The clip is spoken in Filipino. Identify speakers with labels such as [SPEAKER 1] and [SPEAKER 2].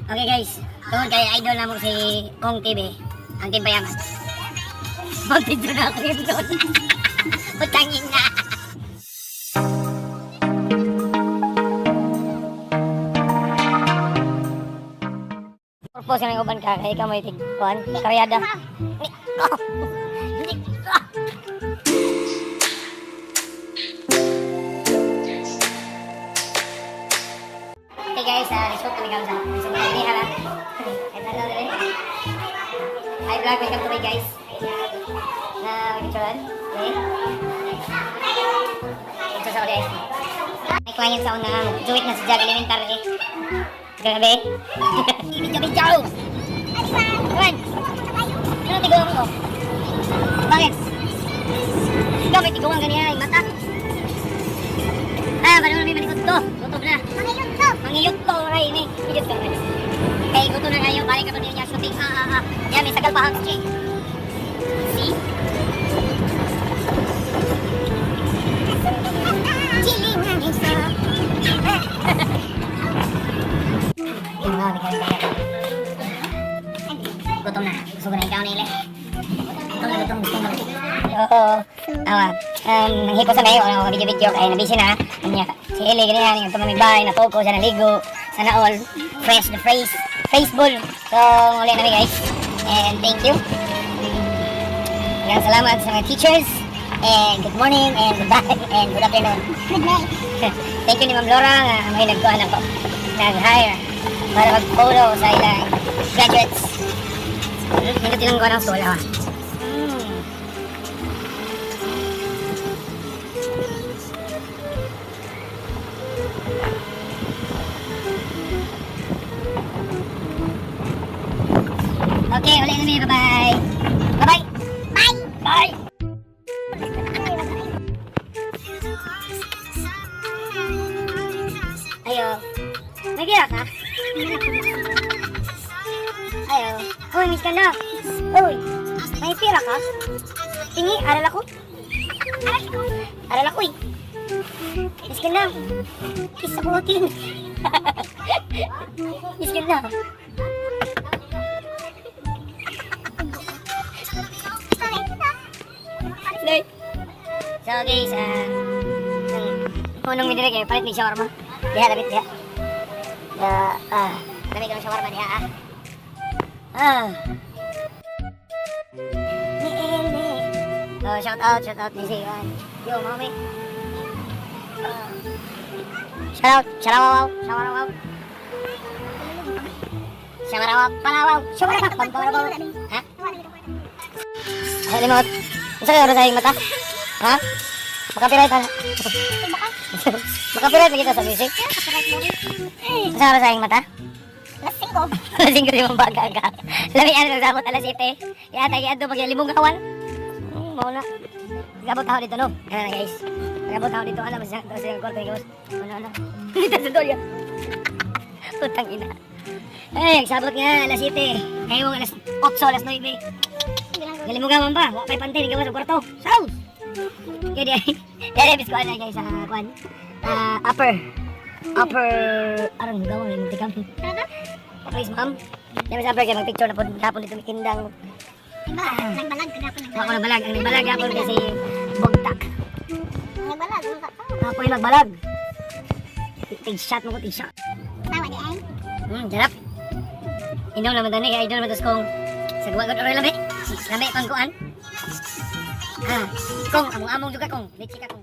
[SPEAKER 1] Okay guys, tungkol kay idol na mo si Kong TV, ang Timbayaman. Mag-video na ako yun doon. Utangin na. Purpose ka ng uban ka, kaya ikaw may tigpuan, karyada. Okay guys, result kami kami sa Pilihala. Ito na rin. Hi vlog, welcome to my guys. Na picturean. Okay. Ito sa audience. May client sa unang Juwit na si Jag Elementary. Grabe. Video. Kawan. Ano tiguan mo? Bakit? Ikaw may tiguan ganyan ay mata. Paano namin malikot to? Gutom na. Mangiyot to, Ray. Mangiyot to, Ray. Okay, gutom na kayo. Balik ako niya shooting. Yan, may sagal pa ang chick. See? Chilling ang isa. Gutom na. Gusto ko na ikaw na ile. Gutom. Gusto na. Oo. Nanghipo sa ngayon. Video. Kaya nabisi na. Si Eli, ganyan. Yung tumamibay. Natoko siya. Naligo. Sana all. Fresh the face. Faceball. So, muli namin guys. And thank you. Maraming salamat sa mga teachers. And good morning. And goodbye. And good afternoon. Good night. Thank you ni Ma'am Laura. May nagkuhan ako. Nag-hire. Para mag-photo sa ilang graduates. Hindi tinangguan ang school. Okay, ulit namin. Bye-bye. Bye-bye. Bye. Bye. Ayo. May gira ka? Ayo. Uy, miss ka na. Uy, may pira ka? Tingi, aral ako. Aral ako eh. Miss ka na. Kiss ako akin. Miss ka na. So guys, unang midire kayo, palit may shawarma. Diha, labit diha. Labit ang shawarma diha Ni Eli. Oh, shout out ni Siwan. Yo, mami. Shout out, sharawawaw. Palawaw. Ha? Limot. Isa kayo sa mata? Ha? Makapirait na. Makapirait na kita sa music? Isa kayo sa mata? Lasing ko di mong baga ka. Lamian na nagsabot alas 7. Yata kaya doon magyalimong kawan. Mauna. Nagabot ako dito no? Ano na guys? Nagabot ako dito. Alam mo siya. Tapos yung korte guys. Ano? Dito sa dolya. Putang ina. Ay, nagsabot nga alas 7. Ngayon alas 8, alas 9. Galimugaman ba? Wala pa'y pantay, gawa sa kwarto. Sound! Kaya di bis ko na guys sa kwan. Upper, arang gawa yung tikam. Please ma'am. Dami sa upper kaya mag-picture na po hapon dito may kindang.
[SPEAKER 2] Nagbalag ka dapat.
[SPEAKER 1] Ako nagbalag. Ang nagbalag hapon kasi bugtak.
[SPEAKER 2] Nagbalag.
[SPEAKER 1] Ako yung nagbalag. Tig-shot mo ko, tig-shot.
[SPEAKER 2] Tawa di ay.
[SPEAKER 1] Jarap. Inom naman tani kaya idol matos kong sa guwagod oray labi. Labi pangkuan. Kong, among-among juga kong. Litsi ka kong.